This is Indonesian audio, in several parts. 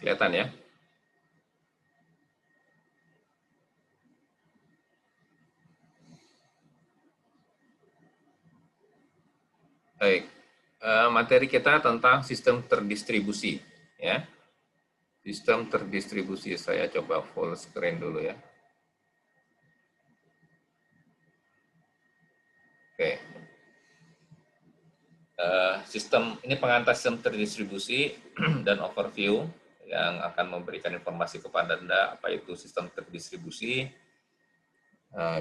Kelihatan ya? Baik, materi kita tentang sistem terdistribusi, ya. Sistem terdistribusi, saya coba full screen dulu ya. Oke, sistem ini pengantar sistem terdistribusi dan overview yang akan memberikan informasi kepada Anda apa itu sistem terdistribusi,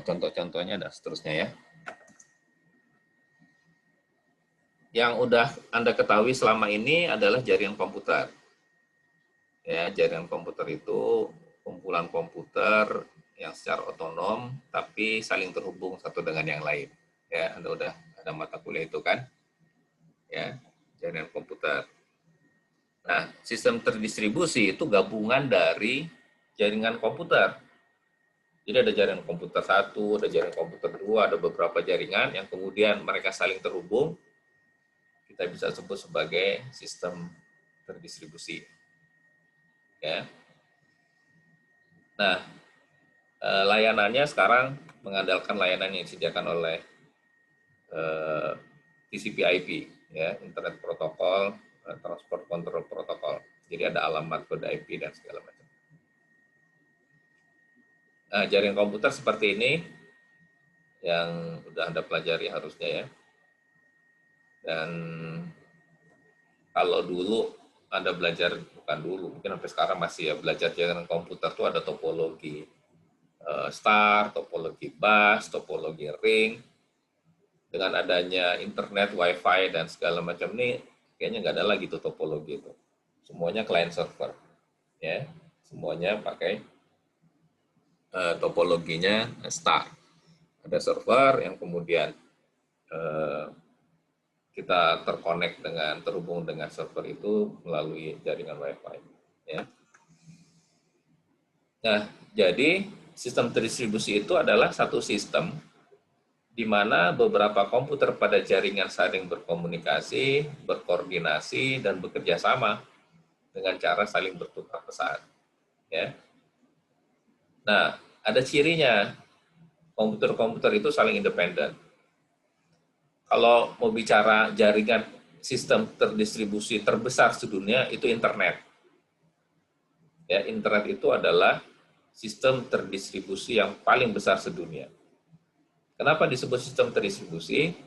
contoh-contohnya dan seterusnya ya. Yang udah Anda ketahui selama ini adalah jaringan komputer. Ya, jaringan komputer itu kumpulan komputer yang secara otonom tapi saling terhubung satu dengan yang lain. Ya, Anda udah ada mata kuliah itu kan? Ya, jaringan komputer. Nah, sistem terdistribusi itu gabungan dari jaringan komputer. Jadi ada jaringan komputer 1, ada jaringan komputer 2, ada beberapa jaringan yang kemudian mereka saling terhubung. Kita bisa sebut sebagai sistem terdistribusi. Ya. Nah, layanannya sekarang mengandalkan layanan yang disediakan oleh TCP/IP, ya, Internet Protocol, Transport Control Protocol. Jadi ada alamat kode IP dan segala macam. Nah, jaringan komputer seperti ini yang udah Anda pelajari harusnya ya. Dan kalau dulu Anda belajar, bukan dulu, mungkin sampai sekarang masih ya, belajar jaringan komputer itu ada topologi star, topologi bus, topologi ring. Dengan adanya internet, wifi, dan segala macam ini, kayaknya nggak ada lagi tuh topologi itu. Semuanya client server. Ya, semuanya pakai topologinya star. Ada server yang kemudian kita terhubung dengan server itu melalui jaringan wifi. Ya. Nah, jadi sistem terdistribusi itu adalah satu sistem di mana beberapa komputer pada jaringan saling berkomunikasi, berkoordinasi, dan bekerja sama dengan cara saling bertukar pesan. Ya. Nah, ada cirinya. Komputer-komputer itu saling independen. Kalau mau bicara jaringan sistem terdistribusi terbesar sedunia, itu internet. Ya, internet itu adalah sistem terdistribusi yang paling besar sedunia. Kenapa disebut sistem terdistribusi?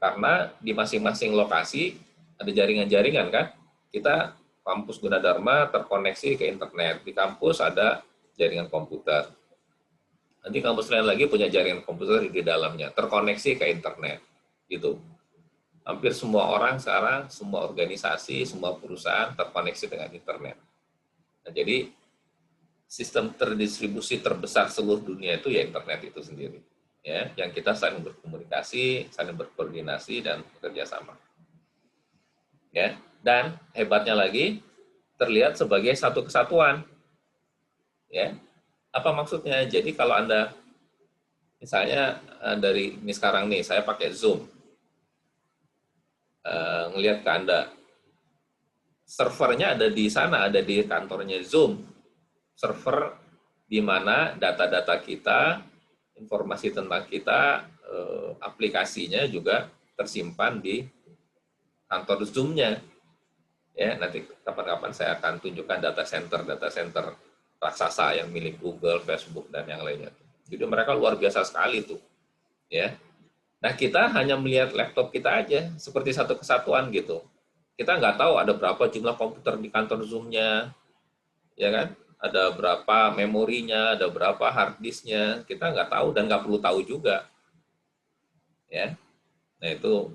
Karena di masing-masing lokasi ada jaringan-jaringan kan. Kita kampus Gunadarma terkoneksi ke internet. Di kampus ada jaringan komputer. Nanti kampus lain lagi punya jaringan komputer di dalamnya, terkoneksi ke internet. Gitu. Hampir semua orang sekarang, semua organisasi, semua perusahaan terkoneksi dengan internet. Nah, jadi sistem terdistribusi terbesar seluruh dunia itu ya internet itu sendiri. Ya, yang kita saling berkomunikasi, saling berkoordinasi dan bekerja sama. Ya, dan hebatnya lagi terlihat sebagai satu kesatuan. Ya, apa maksudnya? Jadi kalau Anda misalnya dari ini sekarang nih saya pakai Zoom, ngelihat ke Anda, servernya ada di sana, ada di kantornya Zoom, server di mana data-data kita, informasi tentang kita, aplikasinya juga tersimpan di kantor Zoom-nya. Ya, nanti kapan-kapan saya akan tunjukkan data center raksasa yang milik Google, Facebook, dan yang lainnya. Jadi mereka luar biasa sekali tuh. Ya. Nah, kita hanya melihat laptop kita aja, seperti satu kesatuan gitu. Kita nggak tahu ada berapa jumlah komputer di kantor Zoom-nya, ya kan? Ada berapa memorinya, ada berapa hard disk-nya, kita nggak tahu dan nggak perlu tahu juga. Ya. Nah,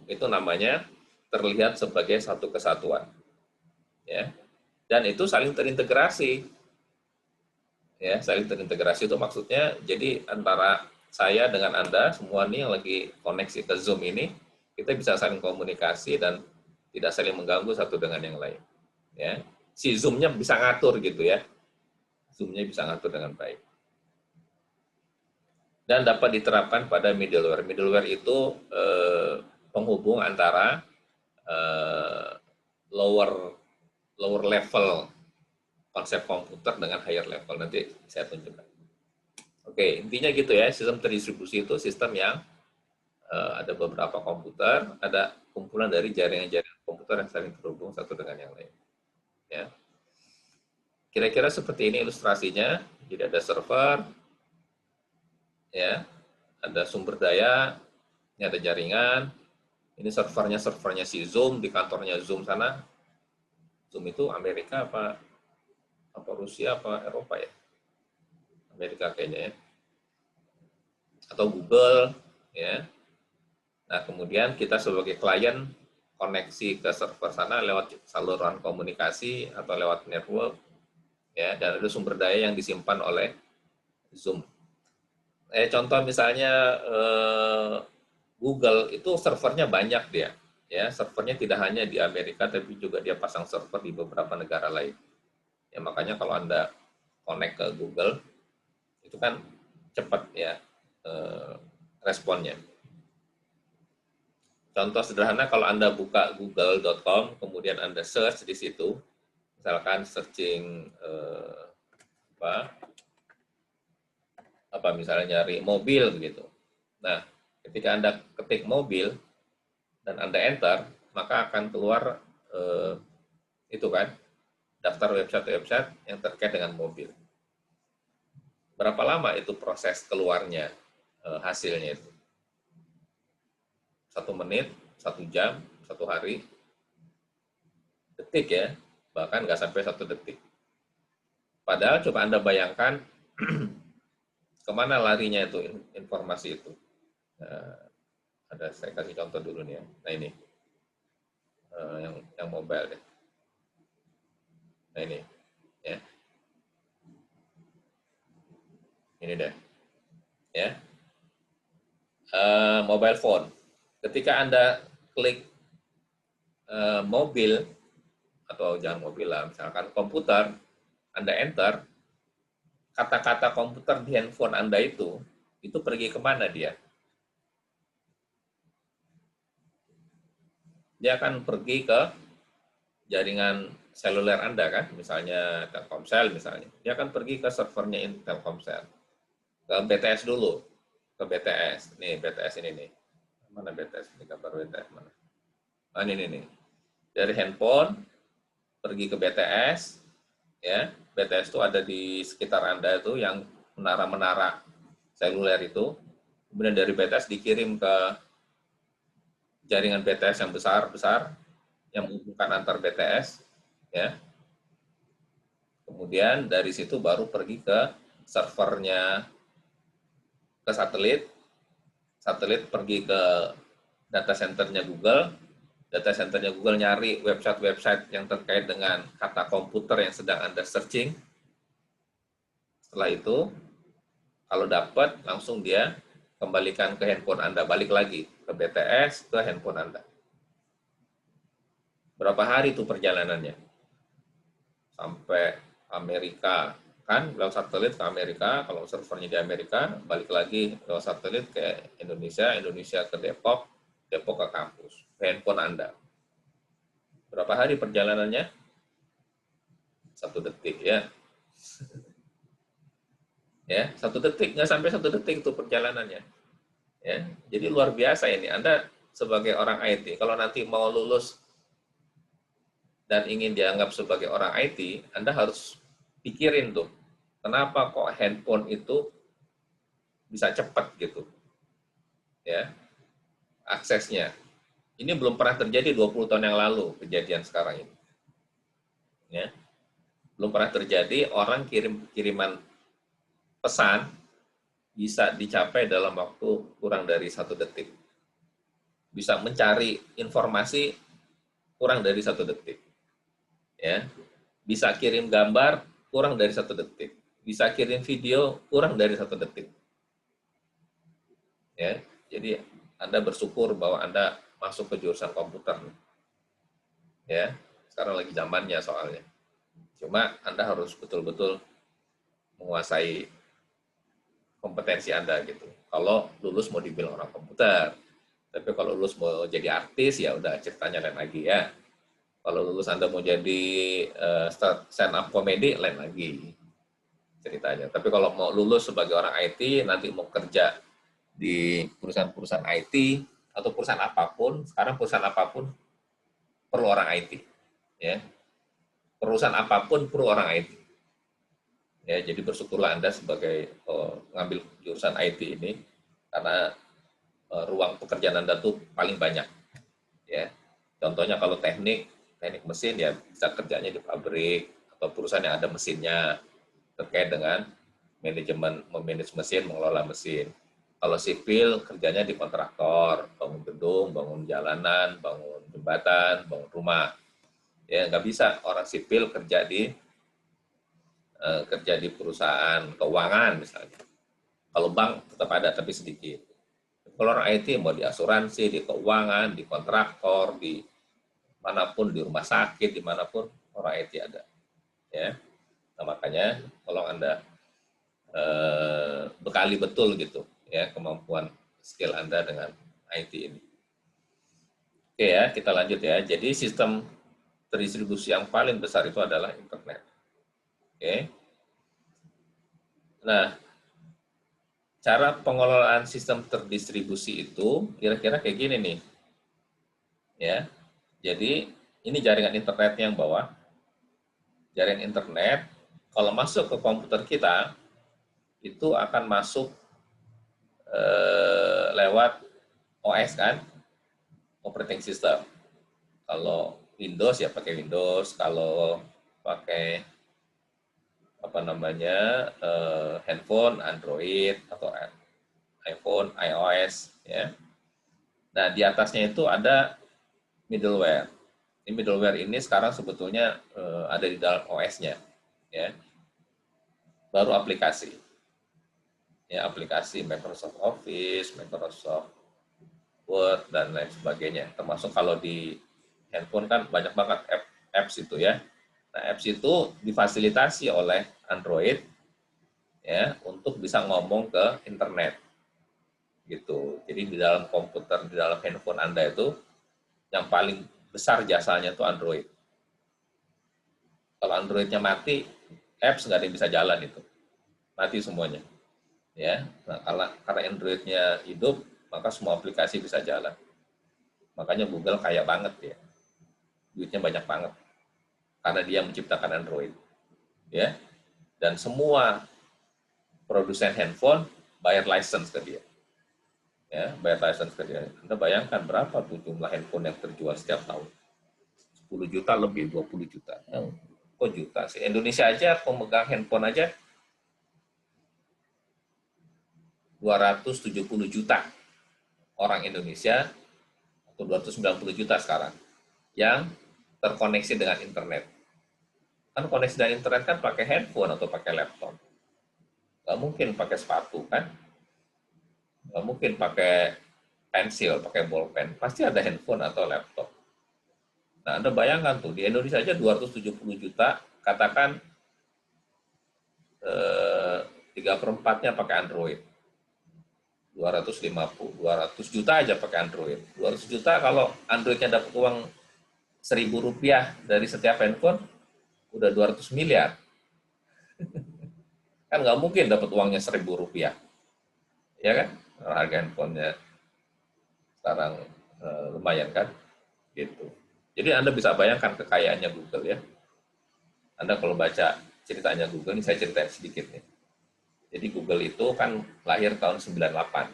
itu namanya terlihat sebagai satu kesatuan. Ya. Dan itu saling terintegrasi. Ya, saling terintegrasi itu maksudnya jadi antara saya dengan Anda semua nih yang lagi koneksi ke Zoom ini, kita bisa saling komunikasi dan tidak saling mengganggu satu dengan yang lain. Ya. Si Zoom-nya bisa ngatur gitu ya. Zoom-nya bisa ngatur dengan baik. Dan dapat diterapkan pada middleware. Middleware itu penghubung antara lower level konsep komputer dengan higher level. Nanti saya tunjukkan. Oke, intinya gitu ya, sistem terdistribusi itu sistem yang ada beberapa komputer, ada kumpulan dari jaringan-jaringan komputer yang saling terhubung satu dengan yang lain. Ya. Kira-kira seperti ini ilustrasinya. Jadi ada server, ya, ada sumber daya, ini ada jaringan, ini servernya si Zoom, di kantornya Zoom sana. Zoom itu Amerika apa Rusia apa Eropa ya? Amerika kayaknya ya. Atau Google, ya. Nah, kemudian kita sebagai klien koneksi ke server sana lewat saluran komunikasi atau lewat network, ya, dan ada sumber daya yang disimpan oleh Zoom. Contoh misalnya Google itu servernya banyak dia, ya, servernya tidak hanya di Amerika tapi juga dia pasang server di beberapa negara lain. Ya, makanya kalau Anda connect ke Google itu kan cepat ya responnya. Contoh sederhana, kalau Anda buka google.com, kemudian Anda search di situ, misalkan searching misalnya nyari mobil begitu. Nah, ketika Anda ketik mobil dan Anda enter, maka akan keluar itu kan daftar website-website yang terkait dengan mobil. Berapa lama itu proses keluarnya hasilnya itu? 1 menit, 1 jam, 1 hari, detik ya, bahkan nggak sampai 1 detik. Padahal coba Anda bayangkan kemana larinya itu informasi itu. Saya kasih contoh dulu nih ya. Nah ini, yang mobile deh. Nah ini, ya. Ini deh, ya. Mobile phone. Ketika Anda klik mobil, atau jangan mobil lah, misalkan komputer, Anda enter, kata-kata komputer di handphone Anda itu pergi kemana dia? Dia akan pergi ke jaringan seluler Anda kan, misalnya Telkomsel misalnya. Dia akan pergi ke servernya Telkomsel. Ke BTS dulu, ke BTS. Nih, BTS ini nih. Mana BTS? Ini kabar BTS mana? Ini nih. Dari handphone pergi ke BTS, ya. BTS itu ada di sekitar Anda itu yang menara-menara seluler itu. Kemudian dari BTS dikirim ke jaringan BTS yang besar-besar yang menghubungkan antar BTS, ya. Kemudian dari situ baru pergi ke servernya, ke satelit pergi ke data centernya Google, data centernya Google nyari website-website yang terkait dengan kata komputer yang sedang Anda searching. Setelah itu, kalau dapat, langsung dia kembalikan ke handphone Anda, balik lagi ke BTS, ke handphone Anda. Berapa hari itu perjalanannya? Sampai Amerika, kan lewat satelit ke Amerika, kalau servernya di Amerika, balik lagi lewat satelit ke Indonesia, Indonesia ke Depok, Depok ke kampus, ke handphone Anda. Berapa hari perjalanannya? 1 detik ya. Ya, 1 detik, nggak sampai 1 detik itu perjalanannya. Ya, jadi luar biasa ini. Anda sebagai orang IT, kalau nanti mau lulus dan ingin dianggap sebagai orang IT, Anda harus pikirin tuh, kenapa kok handphone itu bisa cepat gitu, ya, aksesnya. Ini belum pernah terjadi 20 tahun yang lalu, kejadian sekarang ini. Ya. Belum pernah terjadi orang kiriman pesan bisa dicapai dalam waktu kurang dari 1 detik. Bisa mencari informasi kurang dari 1 detik. Ya. Bisa kirim gambar kurang dari 1 detik. Bisa kirim video kurang dari 1 detik. Ya, jadi Anda bersyukur bahwa Anda masuk ke jurusan komputer. Ya, sekarang lagi zamannya soalnya. Cuma Anda harus betul-betul menguasai kompetensi Anda gitu. Kalau lulus mau dibilang orang komputer, tapi kalau lulus mau jadi artis ya udah ceritanya lain lagi ya. Kalau lulus Anda mau jadi stand up comedy, lain lagi ceritanya. Tapi kalau mau lulus sebagai orang IT, nanti mau kerja di perusahaan-perusahaan IT, atau perusahaan apapun, sekarang perusahaan apapun perlu orang IT. Ya. Perusahaan apapun perlu orang IT. Ya, jadi bersyukurlah Anda sebagai ngambil jurusan IT ini, karena ruang pekerjaan Anda tuh paling banyak. Ya. Contohnya kalau teknik mesin, ya bisa kerjanya di pabrik atau perusahaan yang ada mesinnya, terkait dengan manajemen, memanage mesin, mengelola mesin. Kalau sipil kerjanya di kontraktor, bangun gedung, bangun jalanan, bangun jembatan, bangun rumah. Ya nggak bisa orang sipil kerja di perusahaan keuangan misalnya. Kalau bank tetap ada tapi sedikit. Kalau orang IT mau di asuransi, di keuangan, di kontraktor, di manapun, di rumah sakit, dimanapun orang IT ada. Ya, nah, makanya tolong Anda bekali betul gitu ya kemampuan skill Anda dengan IT ini. Oke ya, kita lanjut ya. Jadi sistem terdistribusi yang paling besar itu adalah internet. Oke. Nah, cara pengelolaan sistem terdistribusi itu kira-kira kayak gini nih. Ya. Jadi ini jaringan internet yang bawah. Jaringan internet kalau masuk ke komputer kita itu akan masuk lewat OS kan, operating system. Kalau Windows ya pakai Windows, kalau pakai apa namanya handphone Android atau iPhone iOS ya. Nah di atasnya itu ada middleware. Ini middleware ini sekarang sebetulnya ada di dalam OS-nya ya. Baru aplikasi. Ya aplikasi Microsoft Office, Microsoft Word dan lain sebagainya. Termasuk kalau di handphone kan banyak banget apps itu ya. Nah, apps itu difasilitasi oleh Android ya untuk bisa ngomong ke internet. Gitu. Jadi di dalam komputer, di dalam handphone Anda itu yang paling besar jasanya itu Android. Kalau Androidnya mati, apps nggak ada yang bisa jalan itu. Mati semuanya. Ya. Nah, karena Androidnya hidup, maka semua aplikasi bisa jalan. Makanya Google kaya banget ya. Duitnya banyak banget. Karena dia menciptakan Android. Ya. Dan semua produsen handphone bayar license ke dia. Ya, bayar license ke dia. Anda bayangkan berapa tuh jumlah handphone yang terjual setiap tahun? 10 juta lebih, 20 juta. Kok juta sih? Indonesia aja pemegang handphone aja 270 juta orang Indonesia atau 290 juta sekarang yang terkoneksi dengan internet. Kan koneksi dengan internet kan pakai handphone atau pakai laptop. Nggak mungkin pakai sepatu kan? Nggak mungkin pakai pensil, pakai bolpen. Pasti ada handphone atau laptop. Nah, Anda bayangkan tuh, di Indonesia aja 270 juta, katakan 3/4-nya pakai Android. 200 juta aja pakai Android. 200 juta kalau Androidnya dapat uang Rp1.000 dari setiap handphone, udah 200 miliar. Kan nggak mungkin dapat uangnya Rp1.000. Ya kan? Harga handphonenya sekarang lumayan kan? Gitu. Jadi Anda bisa bayangkan kekayaannya Google ya. Anda kalau baca ceritanya Google, ini saya ceritain sedikit nih. Jadi Google itu kan lahir tahun 98.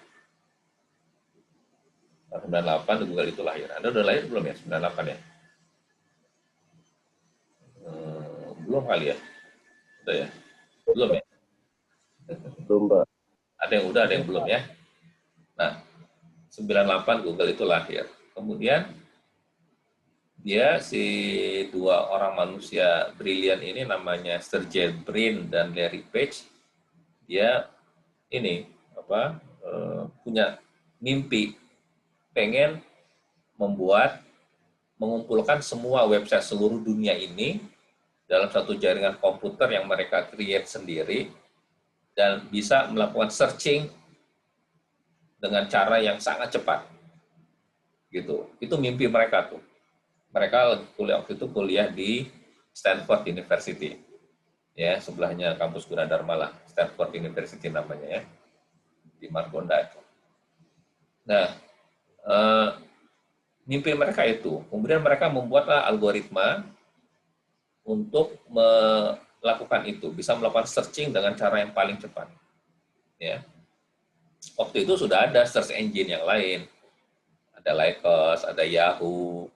Tahun 98 Google itu lahir. Anda udah lahir belum ya? 98 ya? Belum kali ya? Udah ya? Belum ya? Belum, Pak. Ada yang udah, ada yang belum ya? Nah, 98 Google itu lahir. Kemudian dia si dua orang manusia brilian ini namanya Sergey Brin dan Larry Page, dia ini punya mimpi pengen mengumpulkan semua website seluruh dunia ini dalam satu jaringan komputer yang mereka create sendiri dan bisa melakukan searching dengan cara yang sangat cepat. Gitu. Itu mimpi mereka tuh. Mereka waktu itu kuliah di Stanford University, ya sebelahnya kampus Gunadarma lah, Stanford University namanya ya, di Margonda. Nah, mimpi mereka itu, kemudian mereka membuatlah algoritma untuk melakukan itu, bisa melakukan searching dengan cara yang paling cepat. Ya, waktu itu sudah ada search engine yang lain, ada Lycos, ada Yahoo,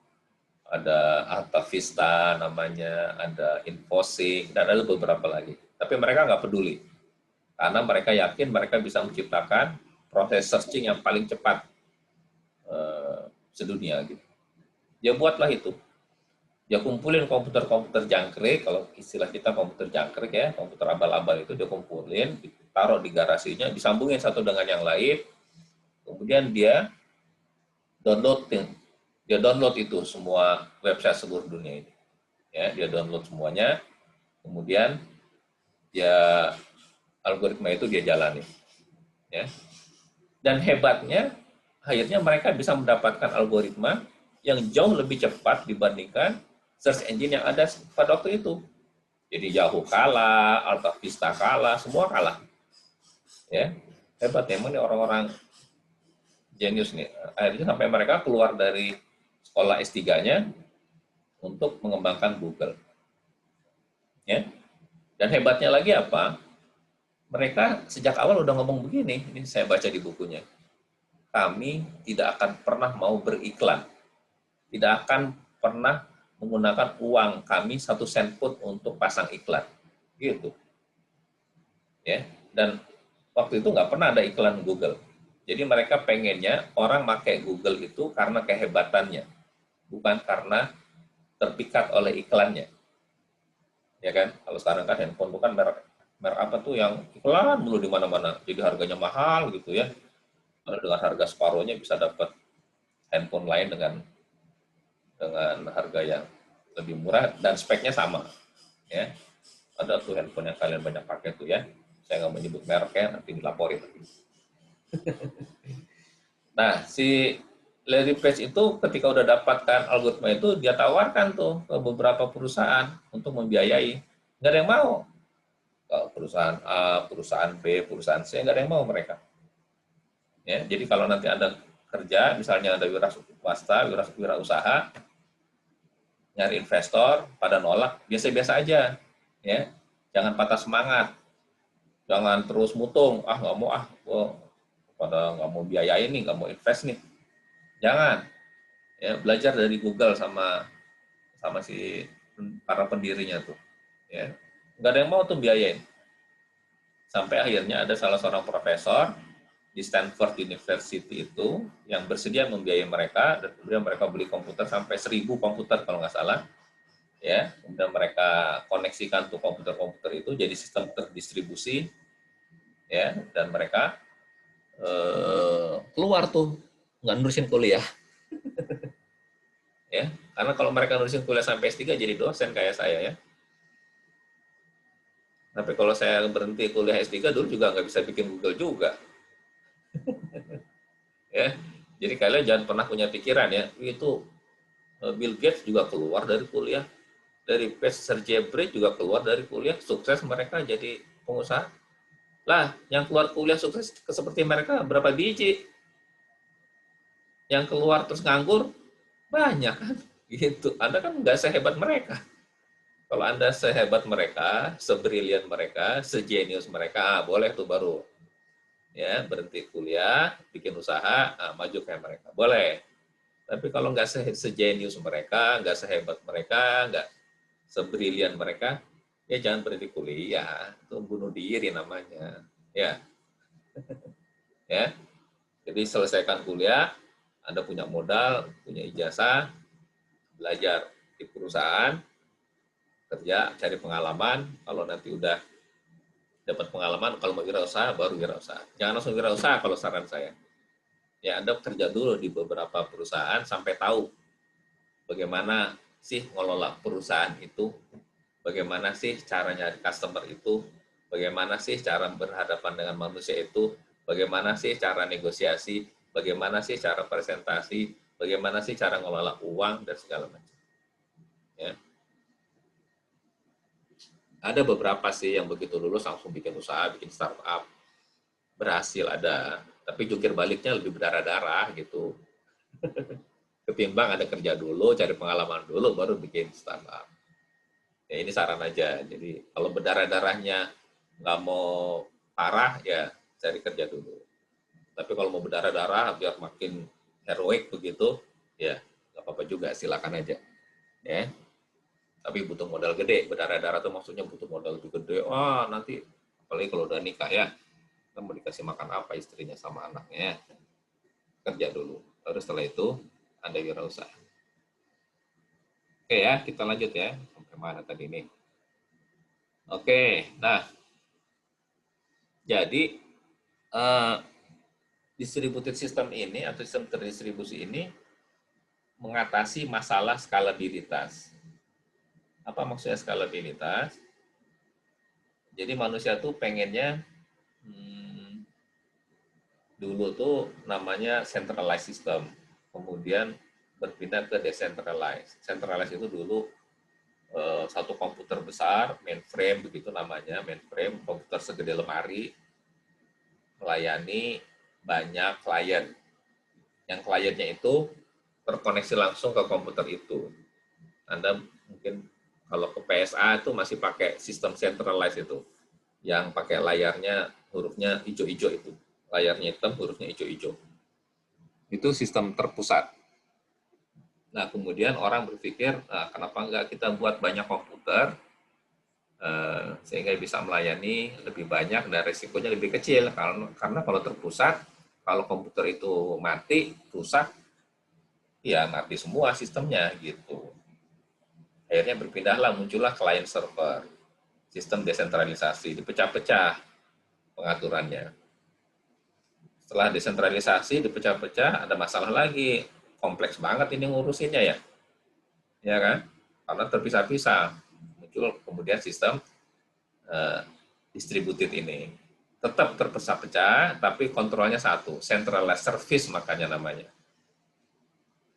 ada AltaVista namanya, ada Infosys, dan ada beberapa lagi. Tapi mereka nggak peduli, karena mereka yakin mereka bisa menciptakan proses searching yang paling cepat sedunia. Gitu. Dia buatlah itu. Dia kumpulin komputer-komputer jangkrik, kalau istilah kita komputer jangkrik ya, komputer abal-abal itu dia kumpulin, ditaruh di garasinya, disambungin satu dengan yang lain, kemudian dia download itu semua website seluruh dunia ini. Ya, dia download semuanya, kemudian dia algoritma itu dia jalani. Ya. Dan hebatnya, akhirnya mereka bisa mendapatkan algoritma yang jauh lebih cepat dibandingkan search engine yang ada pada waktu itu. Jadi Yahoo kalah, AltaVista kalah, semua kalah. Ya, hebat memang nih orang-orang jenius nih. Akhirnya sampai mereka keluar dari sekolah S3-nya untuk mengembangkan Google. Ya. Dan hebatnya lagi apa? Mereka sejak awal udah ngomong begini, ini saya baca di bukunya. Kami tidak akan pernah mau beriklan. Tidak akan pernah menggunakan uang kami 1 sen pun untuk pasang iklan. Gitu. Ya. Dan waktu itu nggak pernah ada iklan Google. Jadi mereka pengennya orang pakai Google itu karena kehebatannya, bukan karena terpikat oleh iklannya. Ya kan? Kalau sekarang kan handphone bukan merek apa tuh yang iklan dulu di mana-mana. Jadi harganya mahal gitu ya. Dengan harga separuhnya bisa dapat handphone lain dengan harga yang lebih murah dan speknya sama. Ya. Ada tuh handphone yang kalian banyak pakai tuh ya. Saya nggak menyebut mereknya, nanti dilaporin. Nah, si Larry Page itu ketika udah dapatkan algoritma itu, dia tawarkan tuh ke beberapa perusahaan untuk membiayai. Nggak ada yang mau. Perusahaan A, perusahaan B, perusahaan C, nggak ada yang mau mereka. Ya, jadi kalau nanti Anda kerja, misalnya ada wira swasta, wira usaha, nyari investor, pada nolak, biasa-biasa aja. Ya, jangan patah semangat. Jangan terus mutung, nggak mau pada nggak mau biayain nih, nggak mau invest nih. Jangan. Ya, belajar dari Google sama si para pendirinya tuh. Ya, nggak ada yang mau tuh biayain. Sampai akhirnya ada salah seorang profesor di Stanford University itu yang bersedia membiayai mereka, dan kemudian mereka beli komputer sampai 1.000 komputer kalau nggak salah. Ya, kemudian mereka koneksikan tuh komputer-komputer itu jadi sistem terdistribusi, ya, dan mereka keluar tuh nggak nurusin kuliah. Ya, karena kalau mereka nurusin kuliah sampai S3 jadi dosen kayak saya ya. Tapi kalau saya berhenti kuliah S3 dulu juga nggak bisa bikin Google juga. Ya, jadi kalian jangan pernah punya pikiran ya, itu Bill Gates juga keluar dari kuliah, dari Sergey Brin juga keluar dari kuliah, sukses mereka jadi pengusaha. Lah, yang keluar kuliah sukses seperti mereka berapa biji? Yang keluar terus nganggur banyak kan? Gitu. Anda kan nggak sehebat mereka. Kalau Anda sehebat mereka, sebrilian mereka, sejenius mereka, boleh tuh baru ya berhenti kuliah, bikin usaha, maju kayak mereka. Boleh. Tapi kalau nggak sejenius mereka, nggak sehebat mereka, nggak sebrilian mereka, ya jangan berhenti kuliah. Itu bunuh diri namanya. Ya. Ya. Jadi selesaikan kuliah, Anda punya modal, punya ijazah, belajar di perusahaan, kerja, cari pengalaman. Kalau nanti udah dapat pengalaman, kalau mau wirausaha, baru wirausaha. Jangan langsung wirausaha kalau saran saya. Ya, Anda kerja dulu di beberapa perusahaan sampai tahu bagaimana sih ngelola perusahaan itu, bagaimana sih cara nyari customer itu, bagaimana sih cara berhadapan dengan manusia itu, bagaimana sih cara negosiasi, bagaimana sih cara presentasi, bagaimana sih cara ngelola uang, dan segala macam. Ya. Ada beberapa sih yang begitu lulus langsung bikin usaha, bikin startup, berhasil ada. Tapi jungkir baliknya lebih berdarah-darah gitu. Ketimbang ada kerja dulu, cari pengalaman dulu, baru bikin startup. Ya ini saran aja. Jadi kalau berdarah-darahnya nggak mau parah, ya cari kerja dulu. Tapi kalau mau berdarah-darah biar makin heroik begitu, ya nggak apa-apa juga, silakan aja. Ya, tapi butuh modal gede. Berdarah-darah tuh maksudnya butuh modal lebih gede. Wah, nanti apalagi kalau udah nikah ya, kita mau dikasih makan apa istrinya sama anaknya. Kerja dulu. Terus setelah itu Anda wirausaha. Oke ya, kita lanjut ya. Sampai mana tadi nih? Oke, nah jadi eh, distributed system ini atau sistem terdistribusi ini mengatasi masalah skalabilitas. Apa maksudnya skalabilitas? Jadi manusia tuh pengennya dulu tuh namanya centralized system, kemudian berpindah ke decentralized. Centralized itu dulu satu komputer besar, mainframe begitu namanya, mainframe komputer segede lemari, melayani banyak klien. Yang kliennya itu terkoneksi langsung ke komputer itu. Anda mungkin kalau ke PSA itu masih pakai sistem centralized itu, yang pakai layarnya hurufnya hijau-hijau itu. Layarnya hitam, hurufnya hijau-hijau. Itu sistem terpusat. Nah, kemudian orang berpikir, nah, kenapa enggak kita buat banyak komputer, sehingga bisa melayani lebih banyak dan risikonya lebih kecil. Karena kalau terpusat, kalau komputer itu mati, rusak, ya mati semua sistemnya gitu. Akhirnya berpindahlah, muncullah client server, sistem desentralisasi, dipecah-pecah pengaturannya. Setelah desentralisasi, dipecah-pecah, ada masalah lagi. Kompleks banget ini ngurusinnya ya kan? Karena terpisah-pisah. Muncul kemudian sistem distributed ini. Tetap terpecah-pecah, tapi kontrolnya satu, centralized service makanya namanya.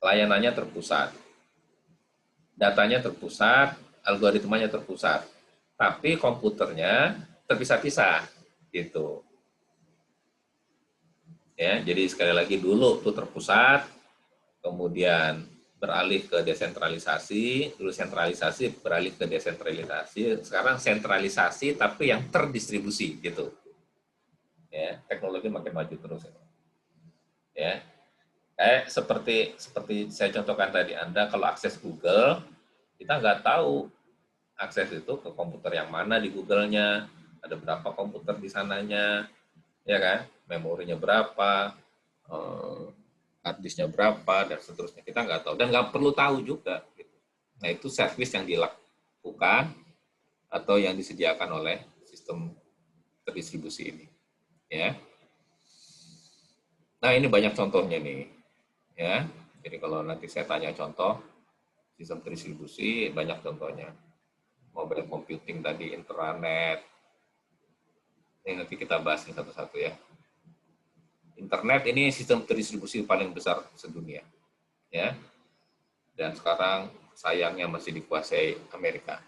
Layanannya terpusat, datanya terpusat, algoritmanya terpusat, tapi komputernya terpisah-pisah, gitu. Ya, jadi sekali lagi dulu tuh terpusat, kemudian beralih ke desentralisasi, dulu sentralisasi beralih ke desentralisasi, sekarang sentralisasi tapi yang terdistribusi gitu. Ya, teknologi makin maju terus ya. Seperti saya contohkan tadi, Anda kalau akses Google, kita nggak tahu akses itu ke komputer yang mana di Google-nya, ada berapa komputer di sananya, ya kan, memorinya berapa, hard disk-nya berapa, dan seterusnya. Kita nggak tahu, dan nggak perlu tahu juga. Gitu. Nah, itu service yang dilakukan atau yang disediakan oleh sistem terdistribusi ini. Ya. Nah, ini banyak contohnya nih. Ya, jadi kalau nanti saya tanya contoh sistem terdistribusi, banyak contohnya. Mobile computing tadi, intranet. Ini nanti kita bahas satu-satu ya. Internet ini sistem terdistribusi paling besar sedunia, ya. Dan sekarang sayangnya masih dikuasai Amerika.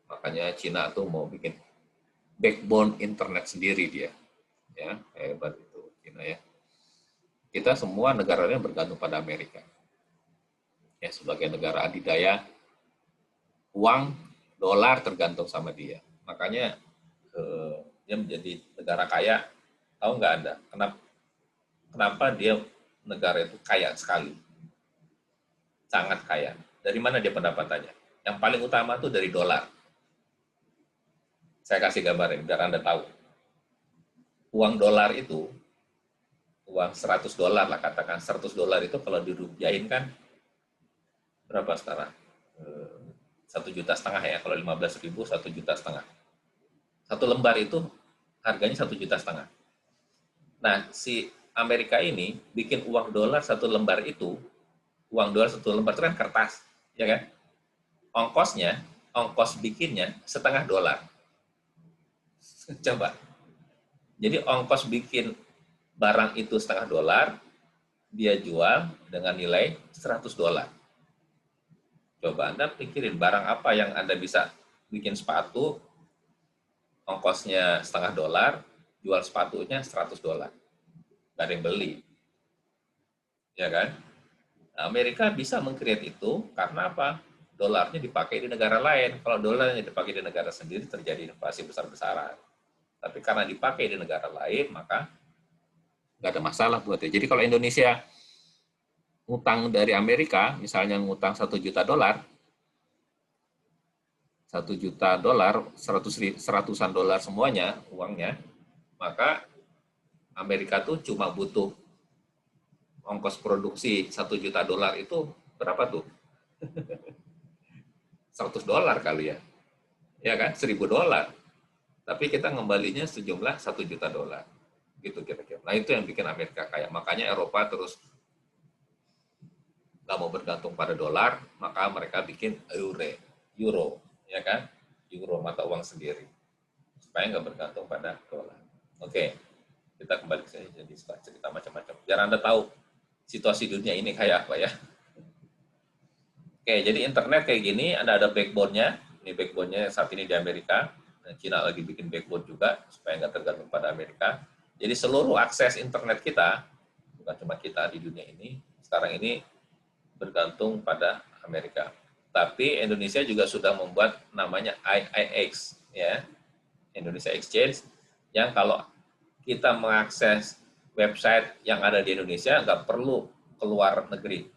Makanya Cina tuh mau bikin backbone internet sendiri dia, ya, hebat itu Cina ya. Kita semua negaranya bergantung pada Amerika. Ya, sebagai negara adidaya, uang dolar tergantung sama dia. Makanya dia menjadi negara kaya. Tahu nggak Anda kenapa dia negara itu kaya sekali, sangat kaya? Dari mana dia pendapatannya? Yang paling utama tuh dari dolar. Saya kasih gambarin biar Anda tahu. Uang dolar itu, uang 100 dolar lah, katakan 100 dolar itu kalau dirupiahin kan berapa sekarang? 1,5 juta ya, kalau 15.000 1,5 juta. Satu lembar itu harganya 1,5 juta. Nah, si Amerika ini bikin uang dolar satu lembar itu, uang dolar satu lembar itu kan kertas, ya kan? Ongkos bikinnya $0,5. Coba. Jadi ongkos bikin barang itu $0,5, dia jual dengan nilai $100. Coba Anda pikirin barang apa yang Anda bisa bikin sepatu, ongkosnya $0,5, jual sepatunya $100. Nggak ada yang beli. Ya kan? Nah, Amerika bisa meng-create itu karena apa? Dolarnya dipakai di negara lain. Kalau dolarnya dipakai di negara sendiri, terjadi inflasi besar-besaran. Tapi karena dipakai di negara lain, maka nggak ada masalah buat dia. Jadi kalau Indonesia ngutang dari Amerika, misalnya ngutang $1 juta, $1 juta, seratusan dolar semuanya, uangnya, maka Amerika tuh cuma butuh ongkos produksi $1 juta itu berapa tuh? $100 kali ya. Ya kan? $1.000. Tapi kita ngembalinya sejumlah $1 juta. Gitu kira-kira. Nah, itu yang bikin Amerika kaya. Makanya Eropa terus nggak mau bergantung pada dolar, maka mereka bikin euro, ya kan? Euro, mata uang sendiri. Supaya nggak bergantung pada dolar. Oke, kita kembali ke sini, jadi cerita macam-macam. Biar Anda tahu situasi dunia ini kayak apa ya. Oke, jadi internet kayak gini, ada backbone-nya. Ini backbone-nya saat ini di Amerika. China lagi bikin backbone juga, supaya nggak tergantung pada Amerika. Jadi seluruh akses internet kita, bukan cuma kita di dunia ini, sekarang ini bergantung pada Amerika. Tapi Indonesia juga sudah membuat namanya IIX, ya, Indonesia Exchange, yang kalau kita mengakses website yang ada di Indonesia, nggak perlu keluar negeri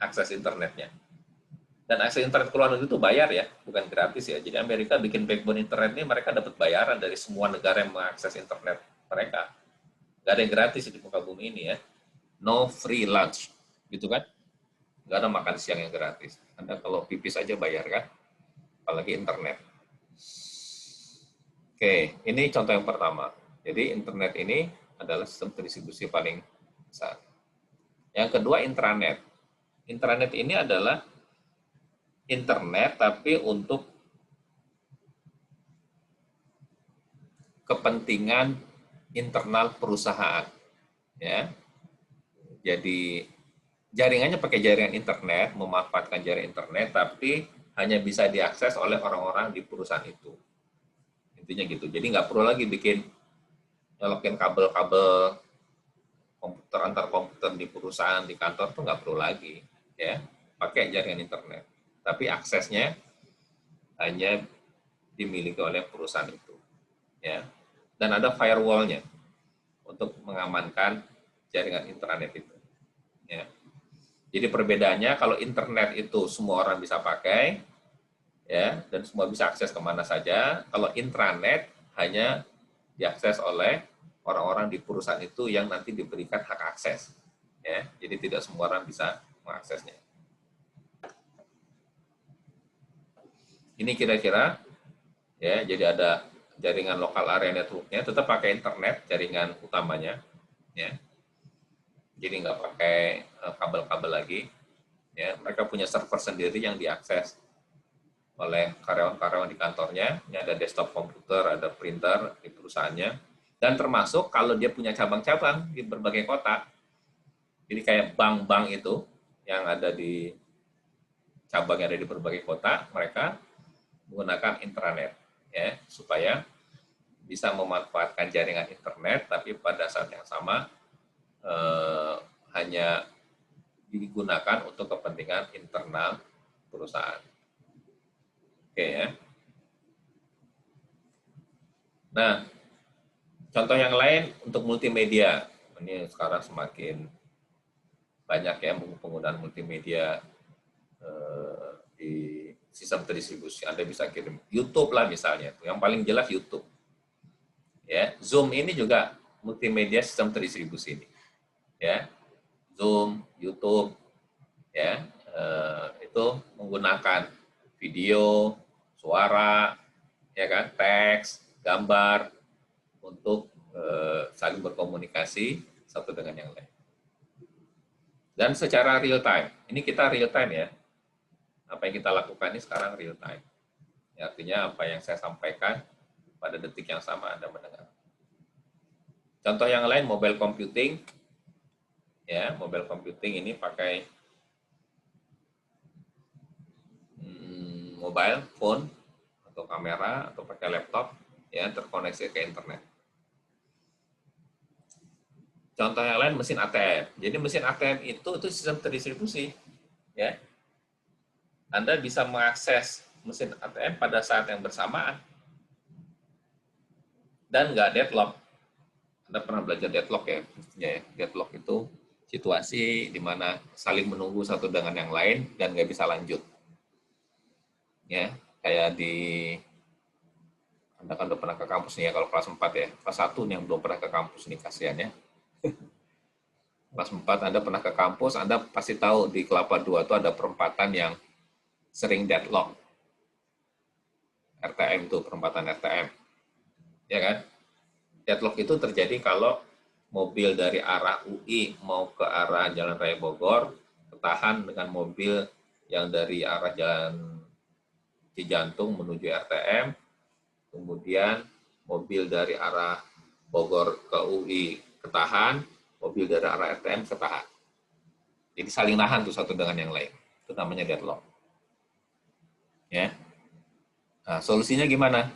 akses internetnya. Dan akses internet keluar negeri itu bayar ya, bukan gratis ya. Jadi Amerika bikin backbone internet ini, mereka dapat bayaran dari semua negara yang mengakses internet mereka. Nggak ada yang gratis di muka bumi ini ya. No free lunch, gitu kan? Nggak ada makan siang yang gratis. Anda kalau pipis aja bayar kan? Apalagi internet. Oke, ini contoh yang pertama. Jadi internet ini adalah sistem distribusi paling besar. Yang kedua, intranet. Intranet ini adalah internet tapi untuk kepentingan internal perusahaan, ya. Jadi jaringannya pakai jaringan internet, memanfaatkan jaringan internet, tapi hanya bisa diakses oleh orang-orang di perusahaan itu. Intinya gitu. Jadi nggak perlu lagi bikin nyolokin kabel-kabel komputer antar komputer di perusahaan, di kantor tuh nggak perlu lagi, ya. Pakai jaringan internet. Tapi aksesnya hanya dimiliki oleh perusahaan itu, ya. Dan ada firewall-nya untuk mengamankan jaringan internet itu, ya. Jadi perbedaannya kalau internet itu semua orang bisa pakai, ya, dan semua bisa akses kemana saja. Kalau intranet hanya diakses oleh orang-orang di perusahaan itu yang nanti diberikan hak akses, ya. Jadi tidak semua orang bisa mengaksesnya. Ini kira-kira, ya. Jadi ada jaringan lokal area network-nya, tetap pakai internet jaringan utamanya, ya. Jadi nggak pakai kabel-kabel lagi, ya. Mereka punya server sendiri yang diakses oleh karyawan-karyawan di kantornya. Ini ada desktop komputer, ada printer di perusahaannya. Dan termasuk kalau dia punya cabang-cabang di berbagai kota. Jadi kayak bank-bank itu yang ada di cabang yang ada di berbagai kota, mereka menggunakan intranet, ya, supaya bisa memanfaatkan jaringan internet, tapi pada saat yang sama hanya digunakan untuk kepentingan internal perusahaan. Oke ya. Nah, contoh yang lain untuk multimedia. Ini sekarang semakin banyak ya penggunaan multimedia di sistem terdistribusi. Anda bisa kirim YouTube lah misalnya. Yang paling jelas YouTube. Ya, Zoom ini juga multimedia sistem terdistribusi ini. Ya, Zoom, YouTube, ya, itu menggunakan video, suara, ya kan, teks, gambar untuk saling berkomunikasi satu dengan yang lain. Dan secara real time, ini kita real time ya. Apa yang kita lakukan ini sekarang real time. Ya, artinya apa yang saya sampaikan pada detik yang sama Anda mendengar. Contoh yang lain mobile computing. Ya, mobile computing ini pakai mobile phone atau kamera atau pakai laptop ya terkoneksi ke internet. Contoh yang lain mesin ATM. Jadi mesin ATM itu sistem terdistribusi ya. Anda bisa mengakses mesin ATM pada saat yang bersamaan dan nggak deadlock. Anda pernah belajar deadlock ya? Ya, deadlock itu situasi di mana saling menunggu satu dengan yang lain dan nggak bisa lanjut. Ya, kayak di Anda kan udah pernah ke kampus nih ya, kalau kelas 4 ya. Kelas 1 nih yang belum pernah ke kampus nih kasihan ya. Kelas 4 Anda pernah ke kampus, Anda pasti tahu di Kelapa 2 itu ada perempatan yang sering deadlock. RTM itu, perempatan RTM. Ya kan? Deadlock itu terjadi kalau mobil dari arah UI mau ke arah Jalan Raya Bogor, ketahan dengan mobil yang dari arah Jalan Cijantung menuju RTM, kemudian mobil dari arah Bogor ke UI ketahan, mobil dari arah RTM ketahan. Jadi saling nahan tuh satu dengan yang lain. Itu namanya deadlock. Ya. Nah, solusinya gimana?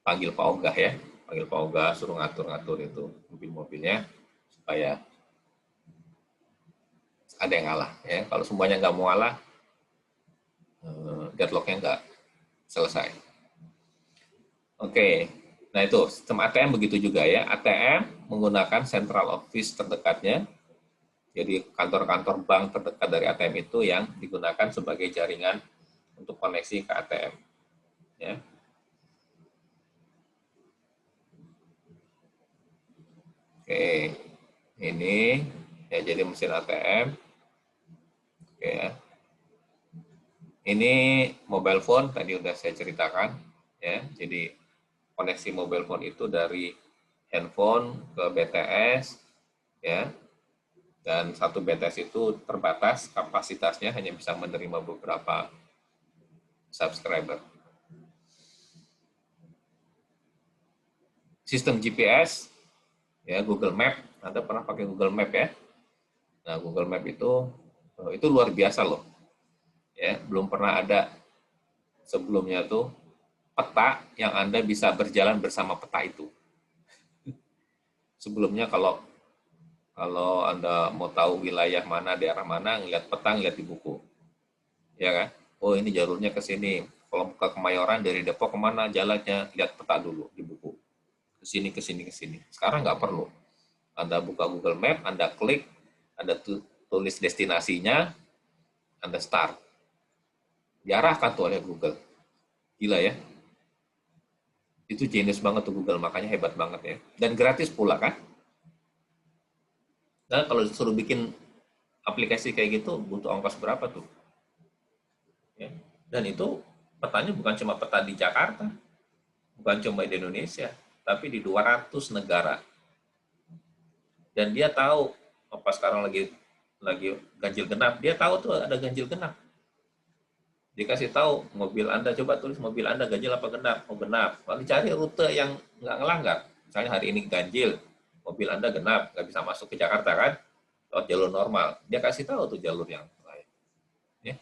Panggil Pak Ogah ya. Panggil Pak Ogah, suruh ngatur-ngatur itu mobil-mobilnya supaya ada yang ngalah. Ya. Kalau semuanya nggak mau ngalah, deadlocknya nggak selesai. Oke, nah itu sistem ATM begitu juga ya. ATM menggunakan central office terdekatnya. Jadi kantor-kantor bank terdekat dari ATM itu yang digunakan sebagai jaringan untuk koneksi ke ATM. Ya. Oke, ini ya jadi mesin ATM. Oke ya. Ini mobile phone tadi udah saya ceritakan ya. Jadi koneksi mobile phone itu dari handphone ke BTS ya. Dan satu BTS itu terbatas, kapasitasnya hanya bisa menerima beberapa subscriber. Sistem GPS ya, Google Map, Anda pernah pakai Google Map ya? Nah, Google Map itu luar biasa loh. Ya, belum pernah ada sebelumnya tuh peta yang Anda bisa berjalan bersama peta itu. Sebelumnya kalau Anda mau tahu wilayah mana, daerah mana, ngeliat peta, ngeliat di buku. Ya kan? Oh, ini jalurnya ke sini. Kalau ke Kemayoran dari Depok kemana jalannya, lihat peta dulu di buku. Ke sini, ke sini, ke sini. Sekarang nggak perlu. Anda buka Google Map, Anda klik, Anda tulis destinasinya, Anda start. Diarahkan tuh oleh Google. Gila ya. Itu genius banget tuh Google, makanya hebat banget ya. Dan gratis pula kan. Nah, kalau disuruh bikin aplikasi kayak gitu, butuh ongkos berapa tuh? Ya. Dan itu petanya bukan cuma peta di Jakarta, bukan cuma di Indonesia, tapi di 200 negara. Dan dia tahu apa sekarang lagi ganjil genap, dia tahu tuh ada ganjil genap. Dikasih tahu mobil Anda, coba tulis mobil Anda ganjil apa genap, oh genap. Lalu cari rute yang nggak ngelanggar. Misalnya hari ini ganjil, mobil Anda genap, nggak bisa masuk ke Jakarta kan, lewat jalur normal. Dia kasih tahu tuh jalur yang lain. Ya.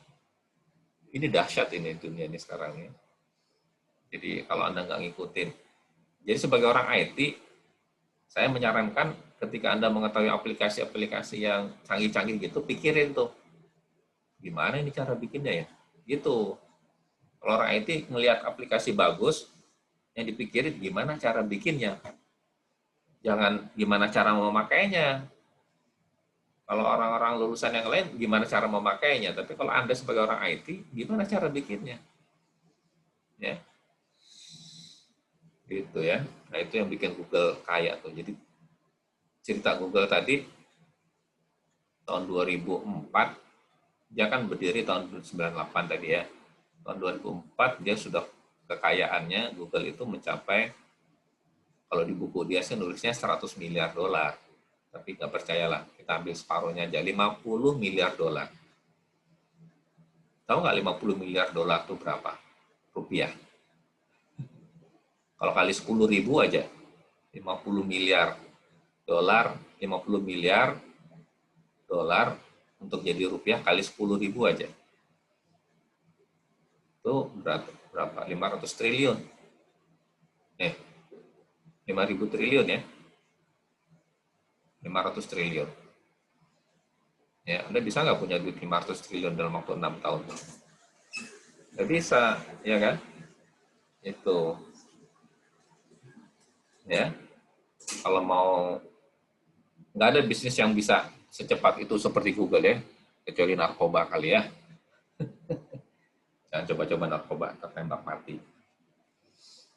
Ini dahsyat ini dunia ini sekarang ya. Jadi kalau Anda nggak ngikutin, jadi sebagai orang IT, saya menyarankan ketika Anda mengetahui aplikasi-aplikasi yang canggih-canggih gitu, pikirin tuh, gimana ini cara bikinnya ya? Gitu. Kalau orang IT ngelihat aplikasi bagus, yang dipikirin gimana cara bikinnya. Jangan gimana cara memakainya. Kalau orang-orang lulusan yang lain, gimana cara memakainya. Tapi kalau Anda sebagai orang IT, gimana cara bikinnya. Ya. Gitu ya. Nah, itu yang bikin Google kaya tuh. Jadi cerita Google tadi tahun 2004 dia kan berdiri tahun 98 tadi ya. Tahun 2004 dia sudah kekayaannya Google itu mencapai, kalau di buku dia sih nulisnya 100 miliar dolar. Tapi nggak percayalah, kita ambil separuhnya aja, 50 miliar dolar. Tahu nggak 50 miliar dolar itu berapa? Rupiah. Kalau kali 10.000 aja, 50 miliar dolar, 50 miliar dolar untuk jadi rupiah kali 10.000 aja. Itu berapa? 500 triliun. 5.000 triliun ya. 500 triliun. Ya, Anda bisa nggak punya duit 500 triliun dalam waktu 6 tahun? Nggak bisa, ya kan? Itu. Ya, kalau mau, nggak ada bisnis yang bisa secepat itu seperti Google ya, kecuali narkoba kali ya. Jangan coba-coba narkoba, tertembak mati.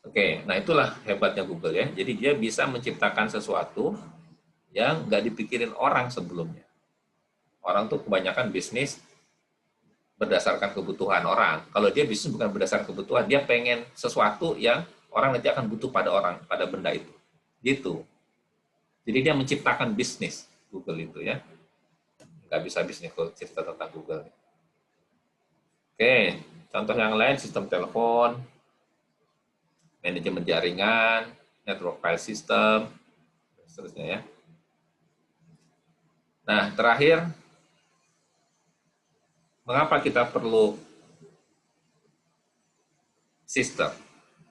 Oke, nah itulah hebatnya Google ya. Jadi dia bisa menciptakan sesuatu yang nggak dipikirin orang sebelumnya. Orang tuh kebanyakan bisnis berdasarkan kebutuhan orang. Kalau dia bisnis bukan berdasarkan kebutuhan, dia pengen sesuatu yang orang nanti akan butuh pada orang, pada benda itu. Gitu. Jadi dia menciptakan bisnis, Google itu ya. Nggak bisa bisnis kalau cerita tentang Google. Oke, contoh yang lain sistem telepon, manajemen jaringan, network file system, dan seterusnya ya. Nah, terakhir, mengapa kita perlu sistem?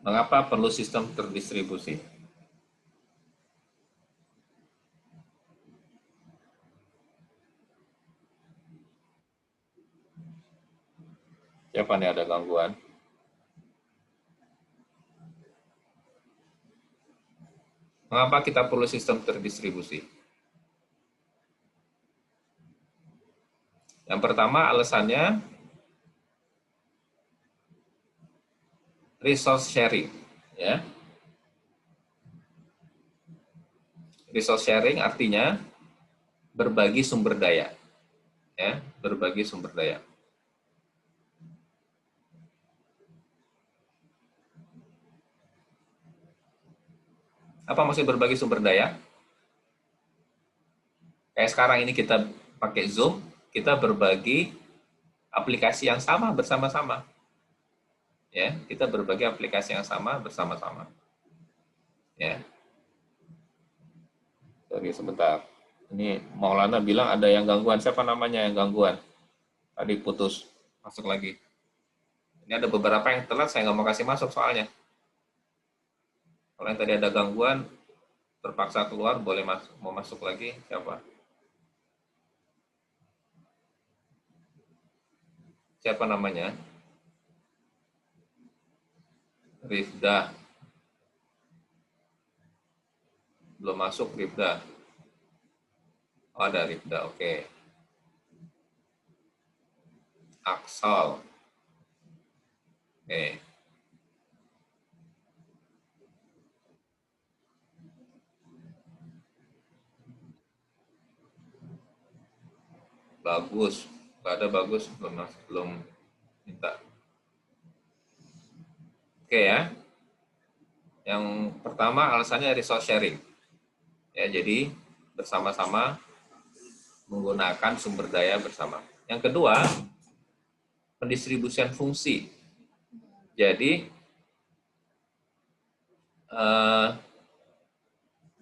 Mengapa perlu sistem terdistribusi? Siapa nih ada gangguan? Mengapa kita perlu sistem terdistribusi? Yang pertama alasannya resource sharing, ya. Resource sharing artinya berbagi sumber daya, ya, berbagi sumber daya. Apa maksud berbagi sumber daya? Kayak sekarang ini kita pakai Zoom, kita berbagi aplikasi yang sama bersama-sama. Ya, kita berbagi aplikasi yang sama bersama-sama. Ya. Sorry, sebentar. Ini Maulana bilang ada yang gangguan. Siapa namanya yang gangguan? Tadi putus. Masuk lagi. Ini ada beberapa yang telat, saya nggak mau kasih masuk soalnya. Kalau yang tadi ada gangguan, terpaksa keluar, boleh masuk. Mau masuk lagi, siapa? Siapa namanya? Rifda. Belum masuk Rifda. Oh, ada Rifda, oke. Aksal. Oke. Bagus. Nggak ada bagus, belum minta. Oke ya. Yang pertama alasannya resource sharing. Ya, jadi bersama-sama menggunakan sumber daya bersama. Yang kedua, pendistribusian fungsi. Jadi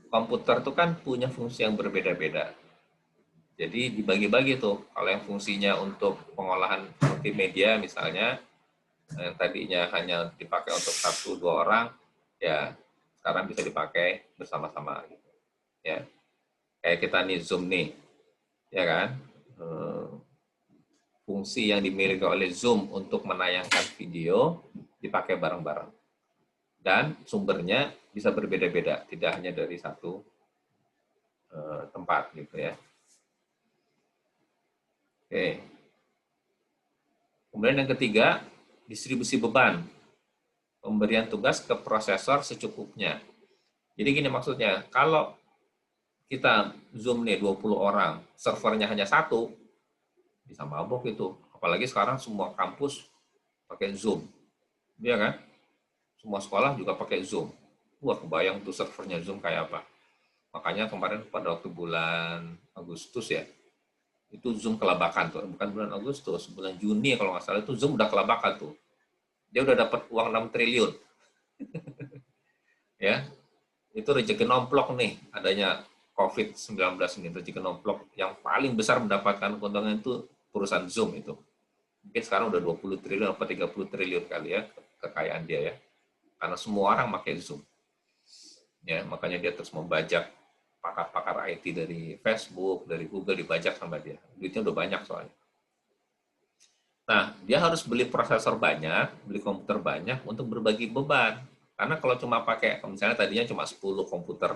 komputer itu kan punya fungsi yang berbeda-beda. Jadi dibagi-bagi tuh. Kalau yang fungsinya untuk pengolahan multimedia misalnya, yang tadinya hanya dipakai untuk 1-2 orang, ya sekarang bisa dipakai bersama-sama. Ya, kayak kita nih Zoom nih, ya kan? Fungsi yang dimiliki oleh Zoom untuk menayangkan video dipakai bareng-bareng. Dan sumbernya bisa berbeda-beda, tidak hanya dari satu tempat gitu ya. Oke. Kemudian yang ketiga, distribusi beban. Pemberian tugas ke prosesor secukupnya. Jadi gini maksudnya, kalau kita Zoom nih 20 orang, servernya hanya satu, bisa mabok itu. Apalagi sekarang semua kampus pakai Zoom. Iya kan? Semua sekolah juga pakai Zoom. Wah, kebayang tuh servernya Zoom kayak apa. Makanya kemarin pada waktu bulan Agustus ya, itu Zoom kelabakan tuh, bukan bulan Agustus, bulan Juni kalau nggak salah itu Zoom udah kelabakan tuh. Dia udah dapat uang 6 triliun. Ya, itu rezeki nomplok nih, adanya COVID-19 ini, rezeki nomplok yang paling besar mendapatkan keuntungan itu perusahaan Zoom itu. Mungkin sekarang udah 20 triliun atau 30 triliun kali ya kekayaan dia ya. Karena semua orang pakai Zoom. Ya, makanya dia terus membajak pakar-pakar IT dari Facebook, dari Google dibajak sama dia. Duitnya udah banyak soalnya. Nah, dia harus beli prosesor banyak, beli komputer banyak untuk berbagi beban. Karena kalau cuma pakai, misalnya tadinya cuma 10 komputer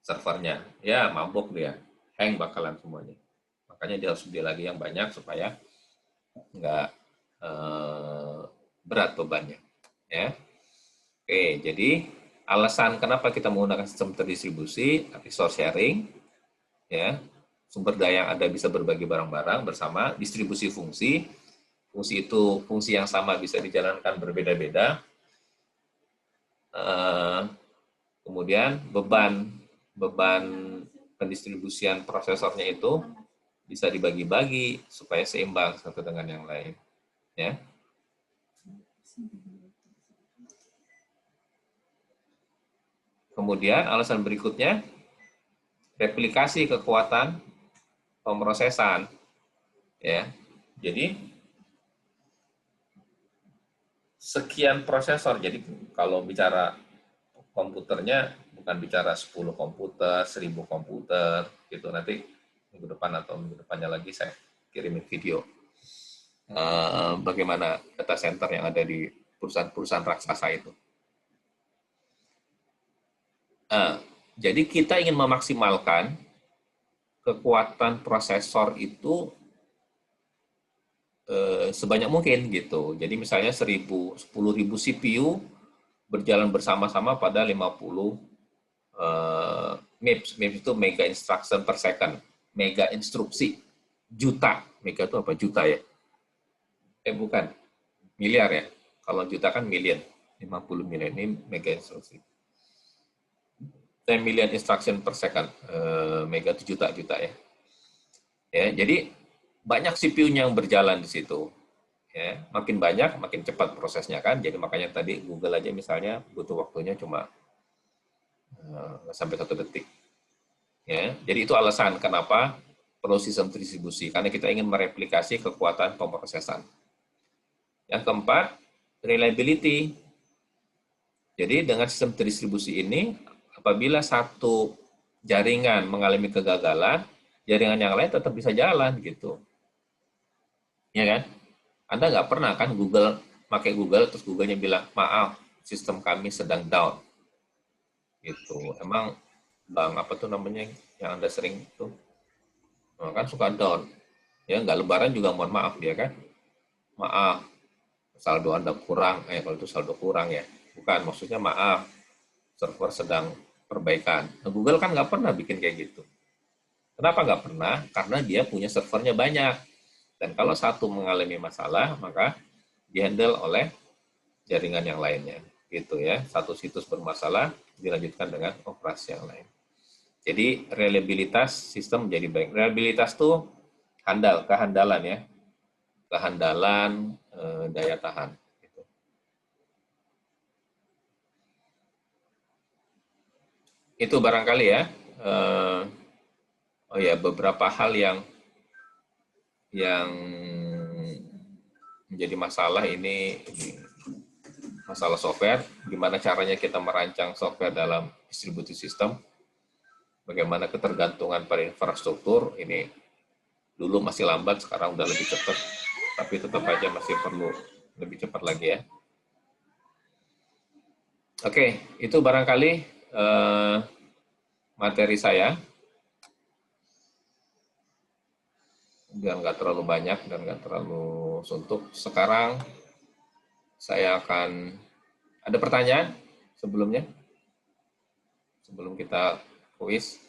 servernya, ya mabok dia, hang bakalan semuanya. Makanya dia harus beli lagi yang banyak supaya nggak berat bebannya. Ya, oke. Jadi alasan kenapa kita menggunakan sistem terdistribusi, resource sharing, ya, sumber daya yang ada bisa berbagi barang-barang bersama, distribusi fungsi, fungsi itu fungsi yang sama bisa dijalankan berbeda-beda. Kemudian beban pendistribusian prosesornya itu bisa dibagi-bagi supaya seimbang satu dengan yang lain. Ya. Kemudian alasan berikutnya, replikasi kekuatan pemrosesan. Ya. Jadi sekian prosesor. Jadi kalau bicara komputernya bukan bicara 10 komputer, 1000 komputer gitu. Nanti minggu depan atau minggu depannya lagi saya kirimin video bagaimana data center yang ada di perusahaan-perusahaan raksasa itu. Jadi kita ingin memaksimalkan kekuatan prosesor itu sebanyak mungkin gitu. Jadi misalnya 10.000 CPU berjalan bersama-sama pada 50 MIPS. MIPS itu mega instruction per second. Mega instruksi. Juta. Mega itu apa? Juta ya? Bukan. Miliar ya. Kalau juta kan million. 50 million. Ini mega instruksi. 10 million instruction per second. Mega itu juta-juta ya. Ya, jadi banyak CPU-nya yang berjalan di situ. Ya, makin banyak, makin cepat prosesnya kan. Jadi makanya tadi Google aja misalnya butuh waktunya cuma sampai 1 detik. Ya, jadi itu alasan kenapa perlu sistem distribusi, karena kita ingin mereplikasi kekuatan pemrosesan. Yang keempat, reliability. Jadi dengan sistem distribusi ini, apabila satu jaringan mengalami kegagalan, jaringan yang lain tetap bisa jalan gitu. Ya kan? Anda nggak pernah kan pakai Google, terus Google-nya bilang, maaf, sistem kami sedang down. Gitu. Emang bang apa tuh namanya yang Anda sering tuh kan suka down ya, nggak lebaran juga mohon maaf dia kan, maaf saldo Anda kurang, kalau itu saldo kurang ya, bukan, maksudnya maaf server sedang perbaikan. Nah, Google kan nggak pernah bikin kayak gitu. Kenapa nggak pernah? Karena dia punya servernya banyak, dan kalau satu mengalami masalah maka dihandle oleh jaringan yang lainnya gitu ya. Satu situs bermasalah dilanjutkan dengan operasi yang lain. Jadi reliabilitas sistem menjadi baik. Reliabilitas tuh kehandalan ya, kehandalan daya tahan. Gitu. Itu barangkali ya. Oh ya, beberapa hal yang menjadi masalah ini masalah software. Gimana caranya kita merancang software dalam distributed system? Bagaimana ketergantungan pada infrastruktur ini dulu masih lambat, sekarang udah lebih cepat, tapi tetap aja masih perlu lebih cepat lagi ya. Oke, itu barangkali materi saya. Biar nggak terlalu banyak dan nggak terlalu suntuk. Sekarang saya akan, ada pertanyaan sebelum kita kuis.